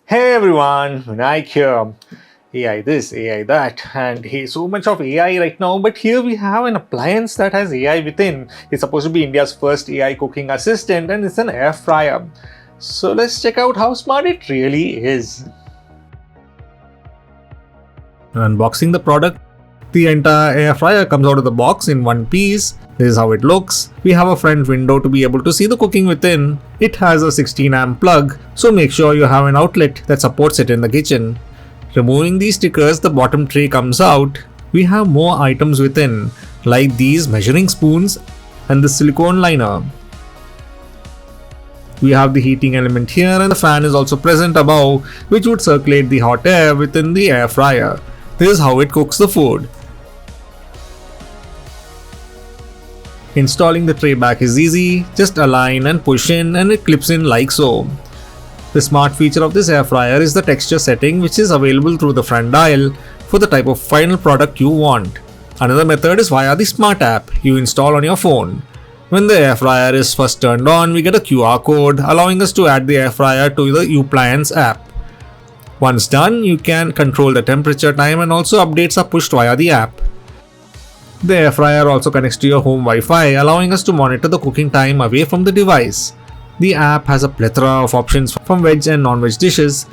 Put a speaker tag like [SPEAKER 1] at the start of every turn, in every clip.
[SPEAKER 1] Hey everyone, Vinayak here. AI this, AI that, and hey, so much of AI right now. But here we have an appliance that has AI within. It's supposed to be India's first AI cooking assistant, and it's an air fryer. So let's check out how smart it really is. Unboxing the product. The entire air fryer comes out of the box in one piece. This is how it looks. We have a front window to be able to see the cooking within. It has a 16 amp plug, so make sure you have an outlet that supports it in the kitchen. Removing these stickers, the bottom tray comes out. We have more items within, like these measuring spoons and the silicone liner. We have the heating element here, and the fan is also present above, which would circulate the hot air within the air fryer. This is how it cooks the food. Installing the tray back is easy, just align and push in and it clips in like so. The smart feature of this air fryer is the texture setting, which is available through the front dial for the type of final product you want. Another method is via the smart app you install on your phone. When the air fryer is first turned on, we get a QR code allowing us to add the air fryer to the Upliance app. Once done, you can control the temperature, time, and also updates are pushed via the app. The air fryer also connects to your home Wi-Fi, allowing us to monitor the cooking time away from the device. The app has a plethora of options from veg and non-veg dishes.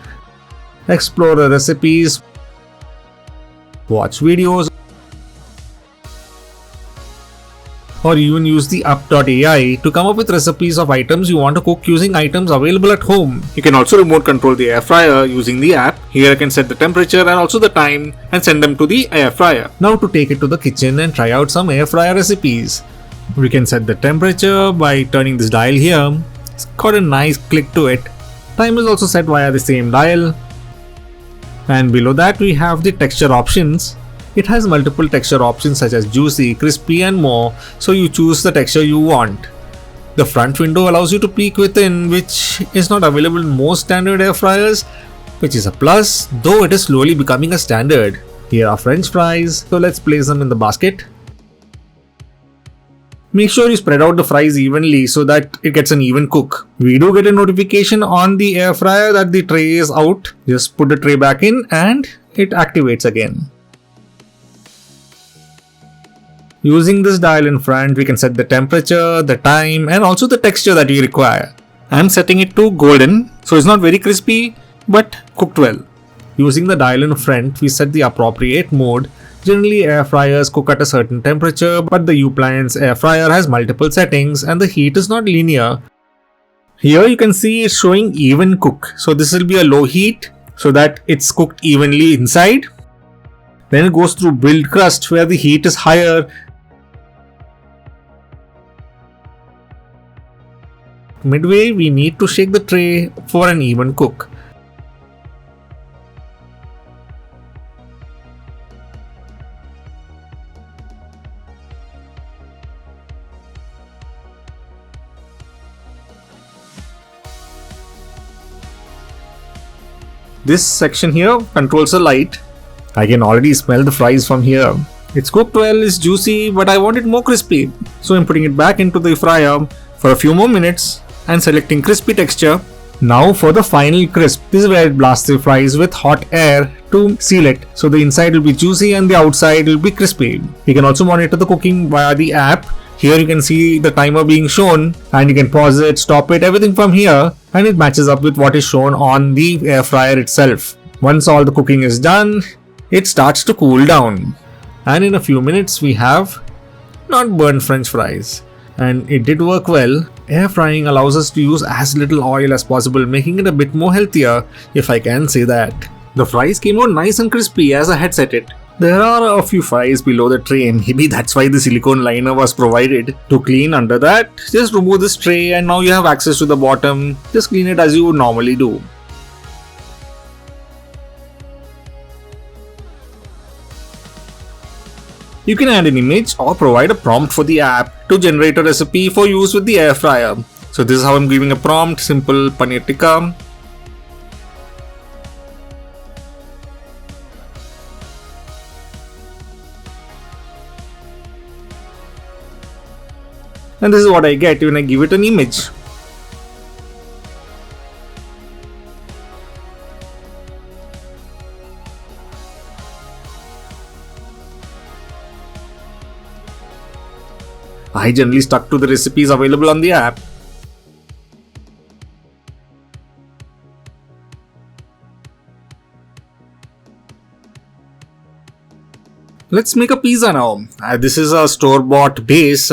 [SPEAKER 1] Explore the recipes, watch videos, or even use the up.ai to come up with recipes of items you want to cook using items available at home. You can also remote control the air fryer using the app. Here I can set the temperature and also the time and send them to the air fryer. Now to take it to the kitchen and try out some air fryer recipes. We can set the temperature by turning this dial here. It's got a nice click to it. Time is also set via the same dial. And below that we have the texture options. It has multiple texture options such as juicy, crispy and more, so you choose the texture you want. The front window allows you to peek within, which is not available in most standard air fryers, which is a plus, though it is slowly becoming a standard. Here are french fries, so let's place them in the basket. Make sure you spread out the fries evenly so that it gets an even cook. We do get a notification on the air fryer that the tray is out. Just put the tray back in and it activates again. Using this dial in front, we can set the temperature, the time, and also the texture that we require. I'm setting it to golden, so it's not very crispy, but cooked well. Using the dial in front, we set the appropriate mode. Generally, air fryers cook at a certain temperature, but the Upliance Air Fryer has multiple settings and the heat is not linear. Here you can see it's showing even cook, so this will be a low heat so that it's cooked evenly inside. Then it goes through build crust where the heat is higher. Midway, we need to shake the tray for an even cook. This section here controls the light. I can already smell the fries from here. It's cooked well, it's juicy, but I want it more crispy. So I'm putting it back into the fryer for a few more minutes and selecting crispy texture. Now for the final crisp. This is where it blasts the fries with hot air to seal it. So the inside will be juicy and the outside will be crispy. You can also monitor the cooking via the app. Here you can see the timer being shown and you can pause it, stop it, everything from here, and it matches up with what is shown on the air fryer itself. Once all the cooking is done, it starts to cool down. And in a few minutes we have not burnt french fries. And it did work well. Air frying allows us to use as little oil as possible, making it a bit more healthier, if I can say that. The fries came out nice and crispy as I had set it. There are a few fries below the tray, maybe that's why the silicone liner was provided. To clean under that, just remove this tray and now you have access to the bottom. Just clean it as you would normally do. You can add an image or provide a prompt for the app to generate a recipe for use with the air fryer. So this is how I'm giving a prompt: simple paneer tikka. And this is what I get when I give it an image. I generally stuck to the recipes available on the app. Let's make a pizza now. This is a store-bought base.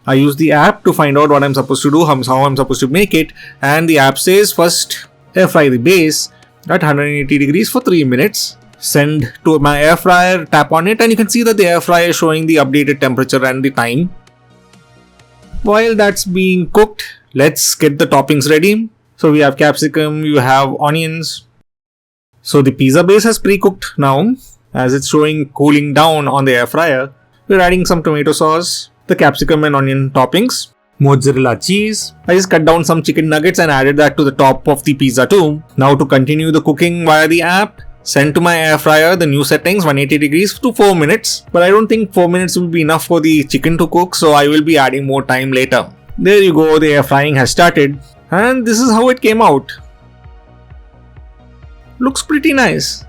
[SPEAKER 1] I use the app to find out what I'm supposed to do, how I'm supposed to make it, and the app says first air fry the base at 180 degrees for 3 minutes. Send to my air fryer, tap on it, and you can see that the air fryer is showing the updated temperature and the time. While that's being cooked, let's get the toppings ready. So we have capsicum, you have onions. So the pizza base has pre-cooked now. As it's showing cooling down on the air fryer, we're adding some tomato sauce, the capsicum and onion toppings, mozzarella cheese. I just cut down some chicken nuggets and added that to the top of the pizza too. Now to continue the cooking via the app, send to my air fryer the new settings 180 degrees to 4 minutes. But I don't think 4 minutes will be enough for the chicken to cook, so I will be adding more time later. There you go, the air frying has started. And this is how it came out. Looks pretty nice.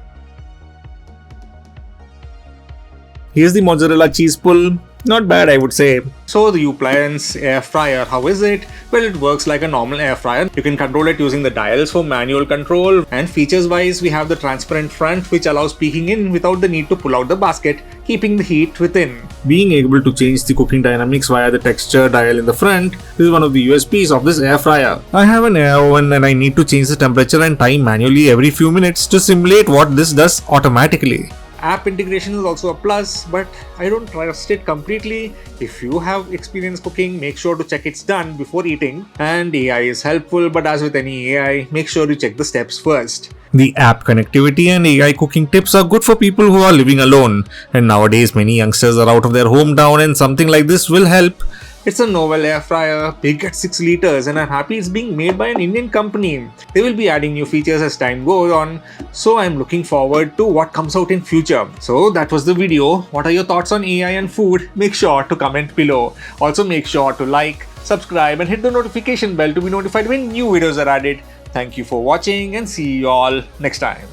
[SPEAKER 1] Here's the mozzarella cheese pull. Not bad, I would say. So the Upliance Air Fryer, how is it? Well, it works like a normal air fryer. You can control it using the dials for manual control, and features wise we have the transparent front which allows peeking in without the need to pull out the basket, keeping the heat within. Being able to change the cooking dynamics via the texture dial in the front is one of the USPs of this air fryer. I have an air oven and I need to change the temperature and time manually every few minutes to simulate what this does automatically. App integration is also a plus, but I don't trust it completely. If you have experience cooking, make sure to check it's done before eating. And AI is helpful, but as with any AI, make sure you check the steps first. The app connectivity and AI cooking tips are good for people who are living alone. And nowadays many youngsters are out of their hometown and something like this will help. It's a novel air fryer, big at 6 liters, and I'm happy it's being made by an Indian company. They will be adding new features as time goes on, so I'm looking forward to what comes out in future. So that was the video. What are your thoughts on AI and food? Make sure to comment below. Also make sure to like, subscribe and hit the notification bell to be notified when new videos are added. Thank you for watching and see you all next time.